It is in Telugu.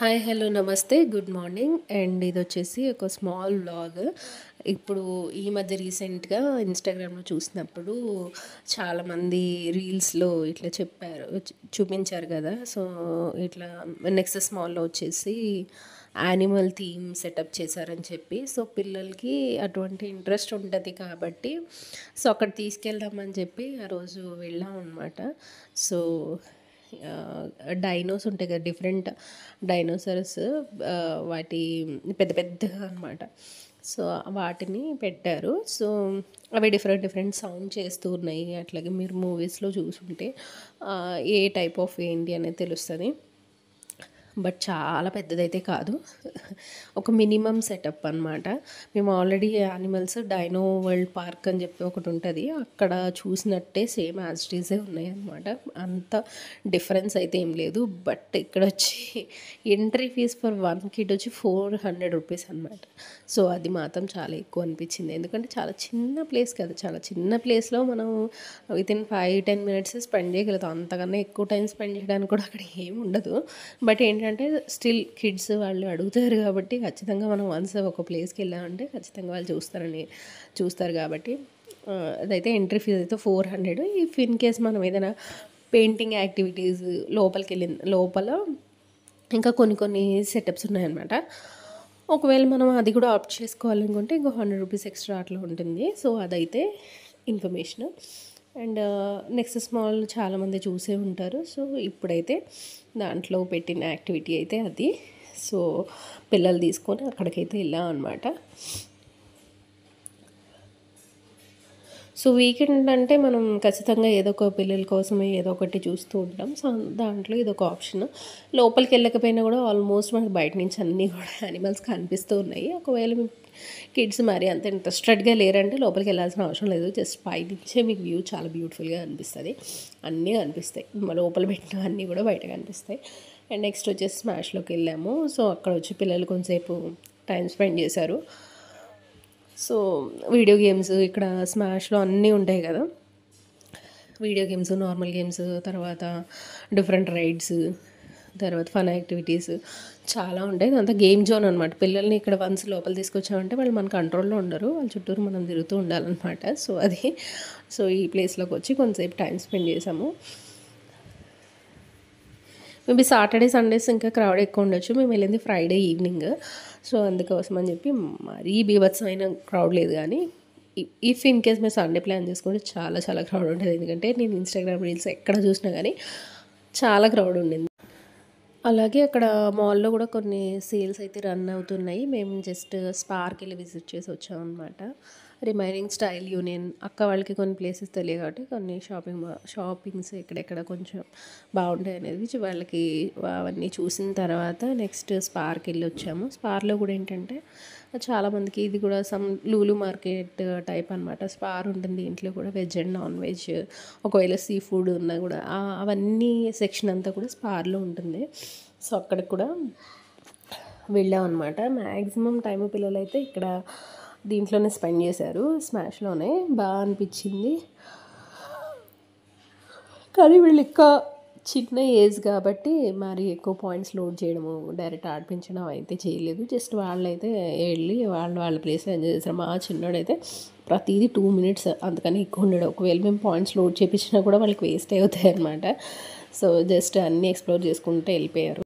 హాయ్ హలో నమస్తే గుడ్ మార్నింగ్ అండ్ ఇది వచ్చేసి ఒక స్మాల్ వ్లాగ్. ఇప్పుడు ఈ మధ్య రీసెంట్గా ఇన్స్టాగ్రామ్లో చూసినప్పుడు చాలామంది రీల్స్లో ఇట్లా చెప్పారు, చూపించారు కదా. సో ఇట్లా నెక్స్ట్ స్మాల్లో వచ్చేసి యానిమల్ థీమ్ సెటప్ చేశారని చెప్పి, సో పిల్లలకి అటువంటి ఇంట్రెస్ట్ ఉంటుంది కాబట్టి సో అక్కడ తీసుకెళ్దామని చెప్పి ఆ రోజు వెళ్ళాం అనమాట. సో డైనోస్ ఉంటాయి కదా, డిఫరెంట్ డైనోసర్స్, వాటి పెద్ద పెద్దగా అనమాట. సో వాటిని పెట్టారు. సో అవి డిఫరెంట్ డిఫరెంట్ సౌండ్ చేస్తూ ఉన్నాయి. అట్లాగే మీరు మూవీస్లో చూసుంటే ఏ టైప్ ఆఫ్ ఏంటి అనేది తెలుస్తుంది. బట్ చాలా పెద్దదైతే కాదు, ఒక మినిమం సెటప్ అనమాట. మేము already animals dino world park అని చెప్పి ఒకటి ఉంటుంది, అక్కడ చూసినట్టే సేమ్ యాజ్ ఇట్ ఈజే ఉన్నాయి అనమాట. అంత డిఫరెన్స్ అయితే ఏం లేదు. బట్ ఇక్కడ వచ్చి entry fees for one kid వచ్చి 400 రూపీస్ అనమాట. సో అది మాత్రం చాలా ఎక్కువ అనిపించింది, ఎందుకంటే చాలా చిన్న ప్లేస్ కదా, చాలా చిన్న ప్లేస్లో మనం వితిన్ 5-10 మినిట్స్ స్పెండ్ చేయగలుగుతాం. అంతకన్నా ఎక్కువ టైం స్పెండ్ చేయడానికి కూడా అక్కడ ఏమి ఉండదు. బట్ ఏంటంటే స్టిల్ కిడ్స్ వాళ్ళు అడుగుతారు కాబట్టి ఖచ్చితంగా మనం వన్స్ ఒక ప్లేస్కి వెళ్ళామంటే ఖచ్చితంగా వాళ్ళు చూస్తారు కాబట్టి అదైతే ఎంట్రీ ఫీజ్ అయితే 400. ఇఫ్ ఇన్ కేస్ మనం ఏదైనా పెయింటింగ్ యాక్టివిటీస్ లోపల ఇంకా కొన్ని సెటప్స్ ఉన్నాయన్నమాట. ఒకవేళ మనం అది కూడా ఆప్ట్ చేసుకోవాలనుకుంటే ఇంకో 100 రూపీస్ ఎక్స్ట్రా అట్లా ఉంటుంది. సో అదైతే ఇన్ఫర్మేషన్. అండ్ నెక్స్ట్ స్మాల్ చాలామంది చూసే ఉంటారు. సో ఇప్పుడైతే దాంట్లో పెట్టిన యాక్టివిటీ అయితే అది. సో పిల్లలు తీసుకొని అక్కడికైతే వెళ్ళాం అనమాట. సో వీకెండ్ అంటే మనం ఖచ్చితంగా ఏదో ఒక పిల్లల కోసమే ఏదో ఒకటి చూస్తూ ఉంటాం. సో దాంట్లో ఇదొక ఆప్షన్. లోపలికి వెళ్ళకపోయినా కూడా ఆల్మోస్ట్ మనకి బయట నుంచి అన్నీ కూడా యానిమల్స్ కనిపిస్తూ ఉన్నాయి. ఒకవేళ కిడ్స్ మరి అంత ఇంట్రెస్టెడ్గా లేరంటే లోపలికి వెళ్ళాల్సిన అవసరం లేదు. జస్ట్ పై నుంచే మీకు వ్యూ చాలా బ్యూటిఫుల్గా అనిపిస్తుంది. అన్నీ కనిపిస్తాయి, లోపల పెట్టిన అన్నీ కూడా బయట కనిపిస్తాయి. అండ్ నెక్స్ట్ వచ్చేసి స్మాష్లోకి వెళ్ళాము. సో అక్కడ వచ్చి పిల్లలు కొంతసేపు టైం స్పెండ్ చేశారు. సో వీడియో గేమ్స్ ఇక్కడ స్మాష్లో అన్నీ ఉంటాయి కదా, వీడియో గేమ్స్, నార్మల్ గేమ్స్, తర్వాత డిఫరెంట్ రైడ్స్, తర్వాత ఫన్ యాక్టివిటీస్ చాలా ఉంటాయి. అదంతా గేమ్ జోన్ అనమాట. పిల్లల్ని ఇక్కడ వన్స్ లోపల తీసుకొచ్చామంటే వాళ్ళు మన కంట్రోల్లో ఉండరు, వాళ్ళ చుట్టూరు మనం తిరుగుతూ ఉండాలన్నమాట. సో ఈ ప్లేస్లోకి వచ్చి కొంతసేపు టైం స్పెండ్ చేసాము. మేబీ సాటర్డే సండేస్ ఇంకా క్రౌడ్ ఎక్కువ ఉండొచ్చు. మేము వెళ్ళింది ఫ్రైడే ఈవినింగ్. సో అందుకోసం అని చెప్పి మరీ బీభత్సమైన క్రౌడ్ లేదు. కానీ ఇఫ్ ఇన్ కేస్ మీరు సండే ప్లాన్ చేసుకుంటే చాలా చాలా క్రౌడ్ ఉంటుంది. ఎందుకంటే నేను ఇన్స్టాగ్రామ్ రీల్స్ ఎక్కడ చూసినా కానీ చాలా క్రౌడ్ ఉండింది. అలాగే అక్కడ మాల్లో కూడా కొన్ని సేల్స్ అయితే రన్ అవుతున్నాయి. మేము జస్ట్ స్పార్క్ వెళ్ళి విజిట్ చేసి వచ్చాం అనమాట. రిమైనింగ్ స్టైల్ యూనియన్ అక్క వాళ్ళకి కొన్ని ప్లేసెస్ తెలియదు కాబట్టి కొన్ని షాపింగ్స్ ఎక్కడెక్కడ కొంచెం బాగుంటాయి అనేది వాళ్ళకి అవన్నీ చూసిన తర్వాత నెక్స్ట్ స్పార్క్ వెళ్ళి వచ్చాము. స్పార్లో కూడా ఏంటంటే చాలామందికి ఇది కూడా సమ్ లూలు మార్కెట్ టైప్ అనమాట. స్పార్ ఉంటుంది, ఇంట్లో కూడా వెజ్ అండ్ నాన్ వెజ్, ఒకవేళ సీ ఫుడ్ ఉన్నా కూడా అవన్నీ సెక్షన్ అంతా కూడా స్పార్లో ఉంటుంది. సో అక్కడికి కూడా వెళ్ళాం అనమాట. మ్యాక్సిమం టైం పిల్లలు అయితే ఇక్కడ దీంట్లోనే స్పెండ్ చేశారు, స్మాష్లోనే. బాగా అనిపించింది. కానీ వీళ్ళు ఇంకా చిన్న ఏజ్ కాబట్టి మరి ఎక్కువ పాయింట్స్ లోడ్ చేయడము, డైరెక్ట్ ఆడిపించడం అయితే చేయలేదు. జస్ట్ వాళ్ళైతే వెళ్ళి వాళ్ళ ప్లేస్లో ఎంజాయ్ చేస్తారు. మా చిన్నోడైతే ప్రతిదీ 2 మినిట్స్ అందుకని ఎక్కువ ఉండడు. ఒకవేళ మేము పాయింట్స్ లోడ్ చేయించినా కూడా వాళ్ళకి వేస్ట్ అవుతాయి అనమాట. సో జస్ట్ అన్నీ ఎక్స్ప్లోర్ చేసుకుంటూ వెళ్ళిపోయారు.